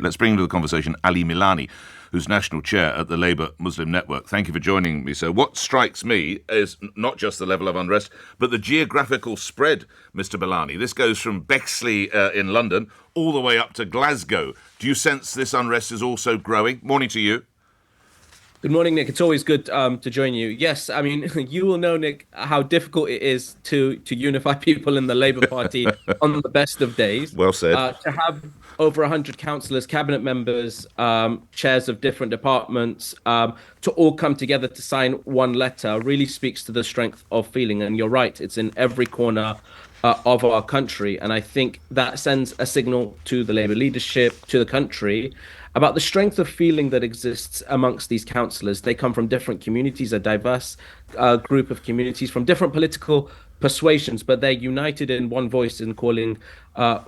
Let's bring into the conversation Ali Milani, who's national chair at the Labour Muslim Network. Thank you for joining me, sir. What strikes me is not just the level of unrest, but the geographical spread, Mr. Milani. This goes from Bexley in London all the way up to Glasgow. Do you sense this unrest is also growing? Morning to you. Good morning, Nick. It's always good to join you. Yes, I mean, you will know, Nick, how difficult it is to unify people in the Labour Party on the best of days. Well said. To have over 100 councillors, cabinet members, chairs of different departments, to all come together to sign one letter really speaks to the strength of feeling. And you're right, it's in every corner of our country. And I think that sends a signal to the Labour leadership, to the country, about the strength of feeling that exists amongst these councillors. They come from different communities, a diverse group of communities from different political persuasions, but they're united in one voice in calling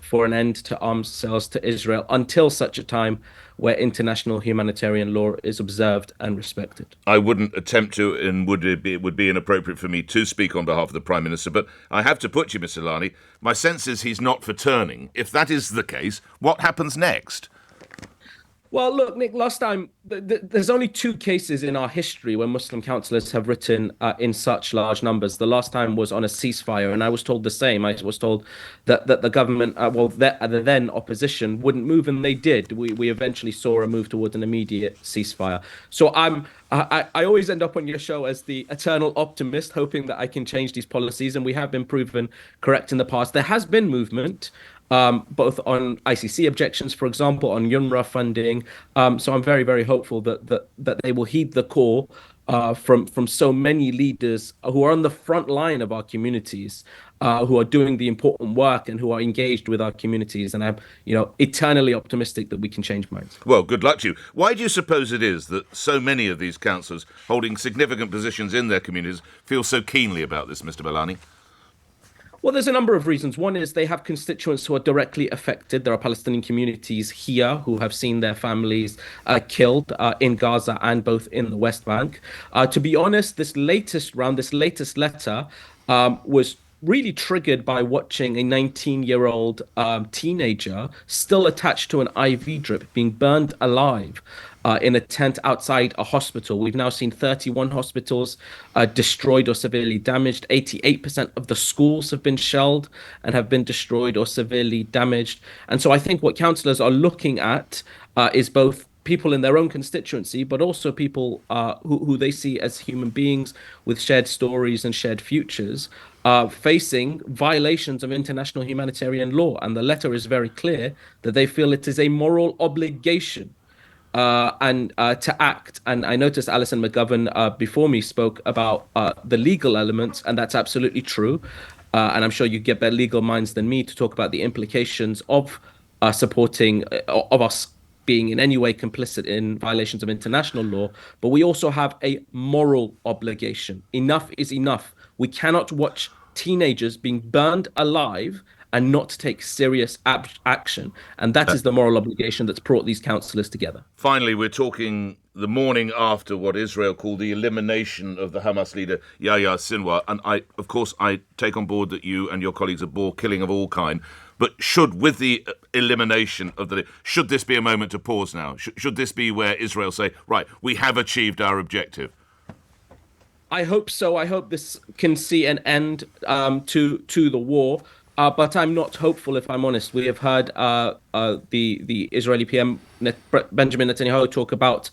for an end to arms sales to Israel until such a time where international humanitarian law is observed and respected. I wouldn't attempt to, and it would be inappropriate for me to speak on behalf of the Prime Minister, but I have to put you, Mr. Lani, my sense is he's not for turning. If that is the case, what happens next? Well, look, Nick, last time, there's only two cases in our history where Muslim councillors have written in such large numbers. The last time was on a ceasefire, and I was told the same. I was told that the government, the then opposition, wouldn't move, and they did. We eventually saw a move towards an immediate ceasefire. So I always end up on your show as the eternal optimist, hoping that I can change these policies, and we have been proven correct in the past. There has been movement. Both on ICC objections, for example, on UNRWA funding. So I'm very, very hopeful that they will heed the call from so many leaders who are on the front line of our communities, who are doing the important work and who are engaged with our communities. And I'm, eternally optimistic that we can change minds. Well, good luck to you. Why do you suppose it is that so many of these councillors holding significant positions in their communities feel so keenly about this, Mr. Milani? Well, there's a number of reasons. One is they have constituents who are directly affected. There are Palestinian communities here who have seen their families killed in Gaza and both in the West Bank. To be honest, this latest letter was really triggered by watching a 19-year-old teenager still attached to an IV drip being burned alive in a tent outside a hospital. We've now seen 31 hospitals destroyed or severely damaged. 88% of the schools have been shelled and have been destroyed or severely damaged. And so I think what councillors are looking at is both people in their own constituency, but also people who they see as human beings with shared stories and shared futures, facing violations of international humanitarian law. And the letter is very clear that they feel it is a moral obligation to act. And I noticed Alison McGovern before me spoke about the legal elements, and that's absolutely true. And I'm sure you get better legal minds than me to talk about the implications of supporting, of us being in any way complicit in violations of international law. But we also have a moral obligation. Enough is enough. We cannot watch teenagers being burned alive and not take serious action. And that is the moral obligation that's brought these councillors together. Finally, we're talking the morning after what Israel called the elimination of the Hamas leader, Yahya Sinwar. And I take on board that you and your colleagues abhor killing of all kind. But with the elimination of should this be a moment to pause now? Should this be where Israel say, right, we have achieved our objective? I hope so. I hope this can see an end to the war. But I'm not hopeful, if I'm honest. We have heard the Israeli PM Benjamin Netanyahu talk about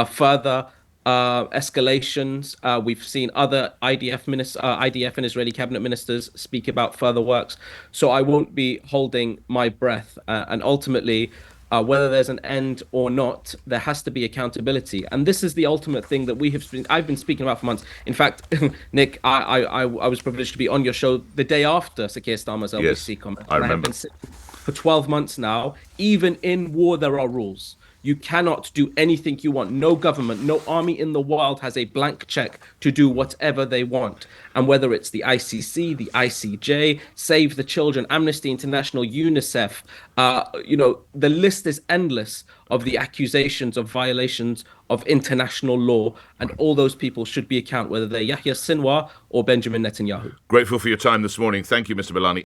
further escalations. We've seen other IDF and Israeli cabinet ministers speak about further works. So I won't be holding my breath. And ultimately, whether there's an end or not, there has to be accountability. And this is the ultimate thing that I've been speaking about for months. In fact, Nick, I was privileged to be on your show the day after Sir Keir Starmer's LBC comment. I remember. For 12 months now. Even in war, there are rules. You cannot do anything you want. No government, no army in the world has a blank check to do whatever they want. And whether it's the ICC, the ICJ, Save the Children, Amnesty International, UNICEF, the list is endless of the accusations of violations of international law. And all those people should be accountable, whether they're Yahya Sinwar or Benjamin Netanyahu. Grateful for your time this morning. Thank you, Mr. Milani.